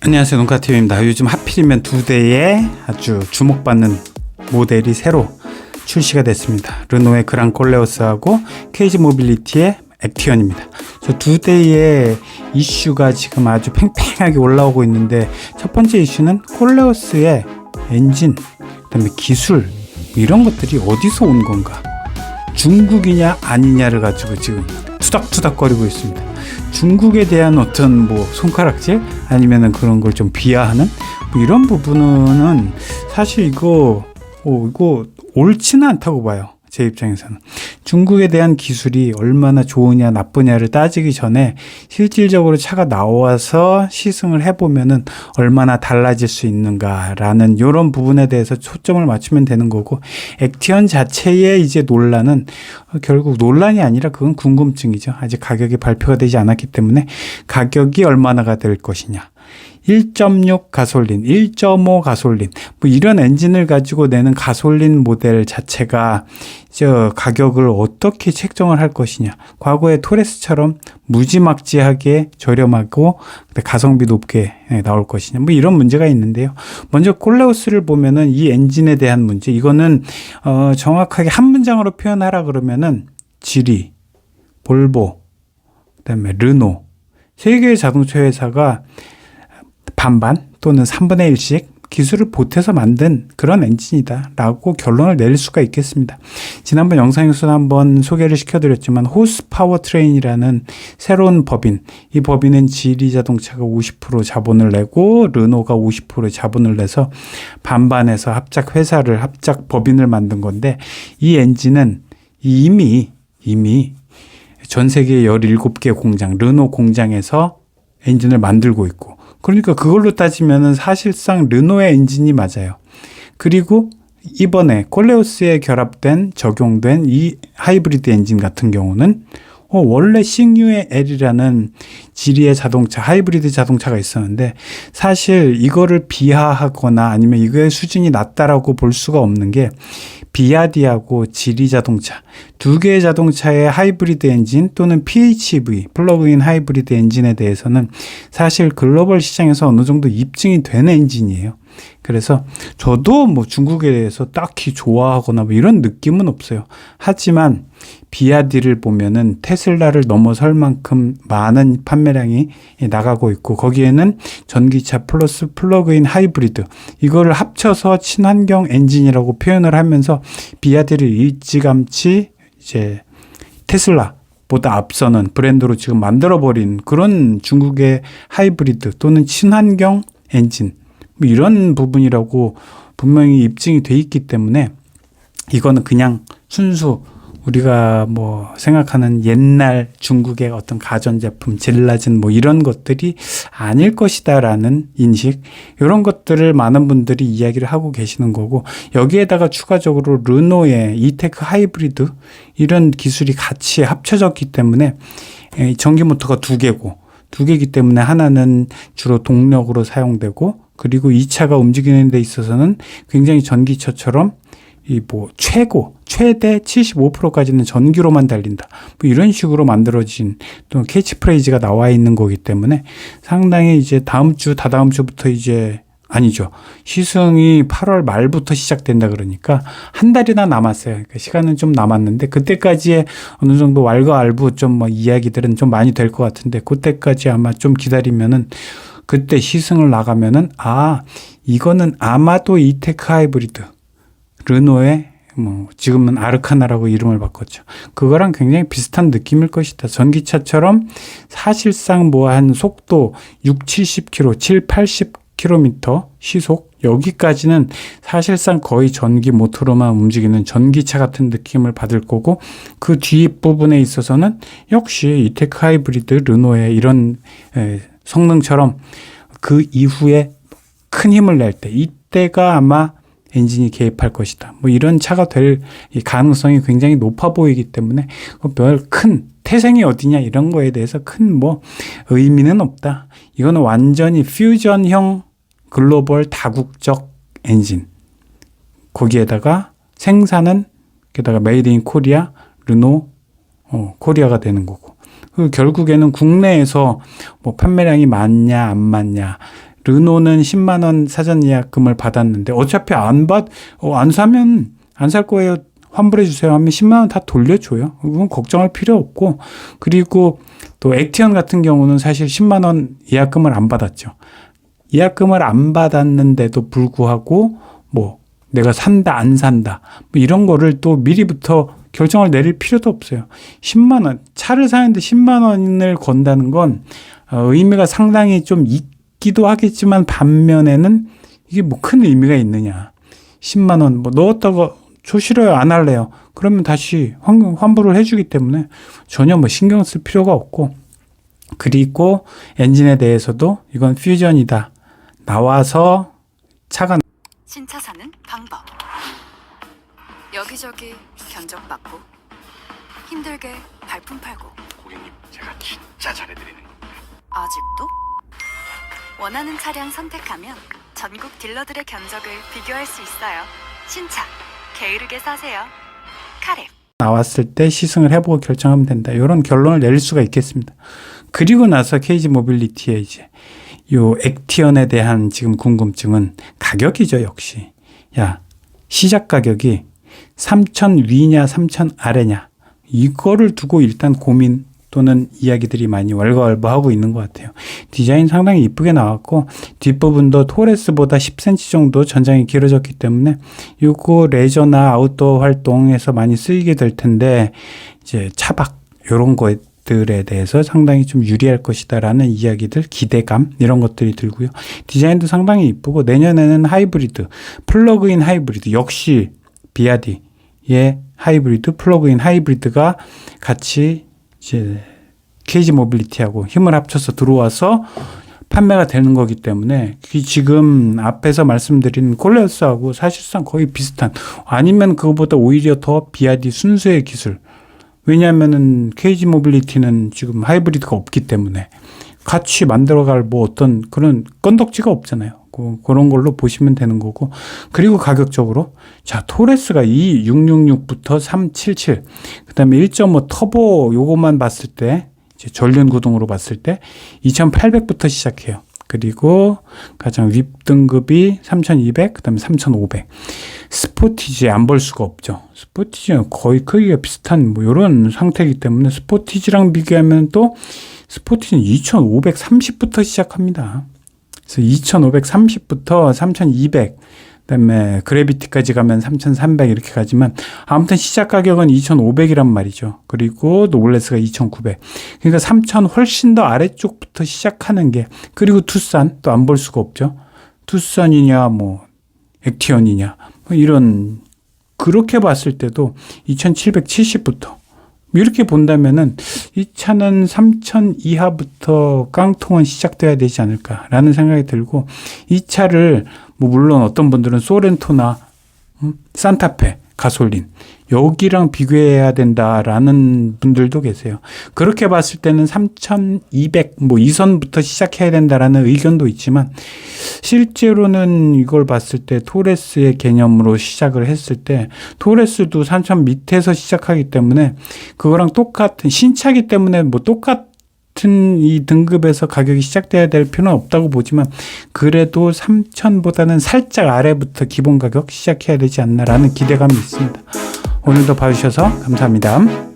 안녕하세요, 농가TV입니다. 요즘 하필이면 두 대의 아주 주목받는 모델이 새로 출시가 됐습니다. 르노의 그랑 콜레오스하고 KG 모빌리티의 액티언입니다. 저 두 대의 이슈가 지금 아주 팽팽하게 올라오고 있는데, 첫 번째 이슈는 콜레오스의 엔진, 그다음에 기술, 이런 것들이 어디서 온 건가, 중국이냐 아니냐를 가지고 지금 투닥투닥거리고 있습니다. 중국에 대한 어떤 손가락질 아니면은 그런 걸 좀 비하하는 이런 부분은 사실 이거 옳지는 않다고 봐요. 제 입장에서는 중국에 대한 기술이 얼마나 좋으냐 나쁘냐를 따지기 전에 실질적으로 차가 나와서 시승을 해보면은 얼마나 달라질 수 있는가라는 이런 부분에 대해서 초점을 맞추면 되는 거고, 액티언 자체의 이제 논란은 결국 논란이 아니라 그건 궁금증이죠. 아직 가격이 발표가 되지 않았기 때문에 가격이 얼마나가 될 것이냐, 1.6 가솔린, 1.5 가솔린, 이런 엔진을 가지고 내는 가솔린 모델 자체가 가격을 어떻게 책정을 할 것이냐, 과거의 토레스처럼 무지막지하게 저렴하고 가성비 높게 나올 것이냐, 이런 문제가 있는데요. 먼저 콜레오스를 보면은 이 엔진에 대한 문제, 이거는 정확하게 한 문장으로 표현하라 그러면은 지리, 볼보, 그다음에 르노, 세 개의 자동차 회사가 반반 또는 3분의 1씩 기술을 보태서 만든 그런 엔진이다 라고 결론을 내릴 수가 있겠습니다. 지난번 영상에서 한번 소개를 시켜드렸지만 호스 파워 트레인이라는 새로운 법인, 이 법인은 지리 자동차가 50% 자본을 내고 르노가 50% 자본을 내서 반반해서 합작 법인을 만든 건데, 이 엔진은 이미 전 세계 17개 공장, 르노 공장에서 엔진을 만들고 있고, 그러니까 그걸로 따지면은 사실상 르노의 엔진이 맞아요. 그리고 이번에 콜레오스에 적용된 이 하이브리드 엔진 같은 경우는 원래 싱유의 L이라는 지리의 자동차, 하이브리드 자동차가 있었는데, 사실 이거를 비하하거나 아니면 이거의 수준이 낮다라고 볼 수가 없는 게, 비아디하고 지리 자동차 두 개의 자동차의 하이브리드 엔진 또는 PHEV, 플러그인 하이브리드 엔진에 대해서는 사실 글로벌 시장에서 어느 정도 입증이 된 엔진이에요. 그래서 저도 중국에 대해서 딱히 좋아하거나 이런 느낌은 없어요. 하지만 비아디를 보면은 테슬라를 넘어설 만큼 많은 판매량이 나가고 있고, 거기에는 전기차 플러스 플러그인 하이브리드, 이거를 합쳐서 친환경 엔진이라고 표현을 하면서 비아디를 일찌감치 이제 테슬라보다 앞서는 브랜드로 지금 만들어버린 그런 중국의 하이브리드 또는 친환경 엔진, 이런 부분이라고 분명히 입증이 돼 있기 때문에, 이거는 그냥 순수 우리가 생각하는 옛날 중국의 어떤 가전제품, 질 낮은 이런 것들이 아닐 것이다라는 인식, 이런 것들을 많은 분들이 이야기를 하고 계시는 거고, 여기에다가 추가적으로 르노의 이테크 하이브리드 이런 기술이 같이 합쳐졌기 때문에, 전기 모터가 두 개이기 때문에 하나는 주로 동력으로 사용되고, 그리고 이 차가 움직이는 데 있어서는 굉장히 전기차처럼 최대 75%까지는 전기로만 달린다, 이런 식으로 만들어진 또 캐치프레이즈가 나와 있는 거기 때문에, 상당히 이제 다다음 주부터 시승이 8월 말부터 시작된다 그러니까 한 달이나 남았어요. 그러니까 시간은 좀 남았는데, 그때까지의 어느 정도 왈가왈부 이야기들은 좀 많이 될 것 같은데, 그때까지 아마 좀 기다리면은, 그때 시승을 나가면은 이거는 아마도 이테크 하이브리드, 르노의 지금은 아르카나라고 이름을 바꿨죠. 그거랑 굉장히 비슷한 느낌일 것이다. 전기차처럼 사실상 한 속도 60-70km, 70-80km 시속, 여기까지는 사실상 거의 전기 모터로만 움직이는 전기차 같은 느낌을 받을 거고, 그 뒷부분에 있어서는 역시 이테크 하이브리드, 르노의 이런 성능처럼 그 이후에 큰 힘을 낼 때, 이때가 아마 엔진이 개입할 것이다, 이런 차가 될 가능성이 굉장히 높아 보이기 때문에, 별 큰 태생이 어디냐 이런 거에 대해서 큰 의미는 없다. 이거는 완전히 퓨전형 글로벌 다국적 엔진, 거기에다가 생산은 게다가 메이드 인 코리아, 르노 코리아가 되는 거고, 결국에는 국내에서 판매량이 많냐 안 많냐, 르노는 10만 원 사전 예약금을 받았는데 어차피 안 사면 안 살 거예요. 환불해 주세요 하면 10만 원 다 돌려줘요. 그건 걱정할 필요 없고, 그리고 또 액티언 같은 경우는 사실 10만 원 예약금을 안 받았죠. 예약금을 안 받았는데도 불구하고 뭐 내가 산다 안 산다 뭐 이런 거를 또 미리부터 결정을 내릴 필요도 없어요. 10만 원 차를 사는데 10만 원을 건다는 건 의미가 상당히 좀 있기도 하겠지만, 반면에는 이게 뭐 큰 의미가 있느냐. 10만 원 뭐 넣었다가 저 싫어요 안 할래요 그러면 다시 환불을 해주기 때문에 전혀 뭐 신경 쓸 필요가 없고, 그리고 엔진에 대해서도 이건 퓨전이다 나와서 차가 신차 사는 방법. 여기저기 견적받고 힘들게 발품 팔고. 고객님, 제가 진짜 잘해드리는 겁니다. 아직도? 원하는 차량 선택하면 전국 딜러들의 견적을 비교할 수 있어요. 신차 게으르게 사세요. 카랩. 나왔을 때 시승을 해보고 결정하면 된다. 이런 결론을 내릴 수가 있겠습니다. 그리고 나서 KG 모빌리티의 이제 요 액티언에 대한 지금 궁금증은 가격이죠, 역시. 야, 시작 가격이 3,000 위냐 3,000 아래냐 이거를 두고 일단 고민 또는 이야기들이 많이 왈가왈부하고 있는 것 같아요. 디자인 상당히 이쁘게 나왔고, 뒷부분도 토레스보다 10cm 정도 전장이 길어졌기 때문에 요거 레저나 아웃도어 활동에서 많이 쓰이게 될 텐데, 이제 차박 요런 것들에 대해서 상당히 좀 유리할 것이다라는 이야기들, 기대감 이런 것들이 들고요. 디자인도 상당히 이쁘고, 내년에는 하이브리드, 플러그인 하이브리드, 역시 비아디의 하이브리드, 플러그인 하이브리드가 같이 이제 KG 모빌리티하고 힘을 합쳐서 들어와서 판매가 되는 거기 때문에, 지금 앞에서 말씀드린 콜레오스하고 사실상 거의 비슷한, 아니면 그거보다 오히려 더 비아디 순수의 기술. 왜냐하면은 KG 모빌리티는 지금 하이브리드가 없기 때문에 같이 만들어갈 뭐 어떤 그런 건덕지가 없잖아요. 그런 걸로 보시면 되는 거고, 그리고 가격적으로 자, 토레스가 2666부터 377, 그다음에 1.5 터보 요것만 봤을 때, 이제 전륜 구동으로 봤을 때 2,800부터 시작해요. 그리고 가장 윗 등급이 3,200, 그다음에 3,500. 스포티지 안 볼 수가 없죠. 스포티지는 거의 크기가 비슷한 뭐 이런 상태이기 때문에, 스포티지랑 비교하면 또 스포티지는 2,530부터 시작합니다. 그래서 2,530부터 3,200, 그다음에 그래비티까지 가면 3,300 이렇게 가지만, 아무튼 시작 가격은 2,500이란 말이죠. 그리고 노블레스가 2,900. 그러니까 3,000 훨씬 더 아래쪽부터 시작하는 게, 그리고 투싼 또 안 볼 수가 없죠. 투싼이냐 뭐 액티언이냐 뭐 이런, 그렇게 봤을 때도 2,770부터 이렇게 본다면은 이 차는 3,000 이하부터 깡통은 시작돼야 되지 않을까라는 생각이 들고, 이 차를 뭐 물론 어떤 분들은 소렌토나 산타페 가솔린 여기랑 비교해야 된다라는 분들도 계세요. 그렇게 봤을 때는 3,200 뭐 이선부터 시작해야 된다라는 의견도 있지만, 실제로는 이걸 봤을 때 토레스의 개념으로 시작을 했을 때 토레스도 3,000 밑에서 시작하기 때문에, 그거랑 똑같은 신차기 때문에 뭐 똑같은 이 등급에서 가격이 시작돼야 될 필요는 없다고 보지만, 그래도 3,000보다는 살짝 아래부터 기본 가격 시작해야 되지 않나라는 기대감이 있습니다. 오늘도 봐주셔서 감사합니다.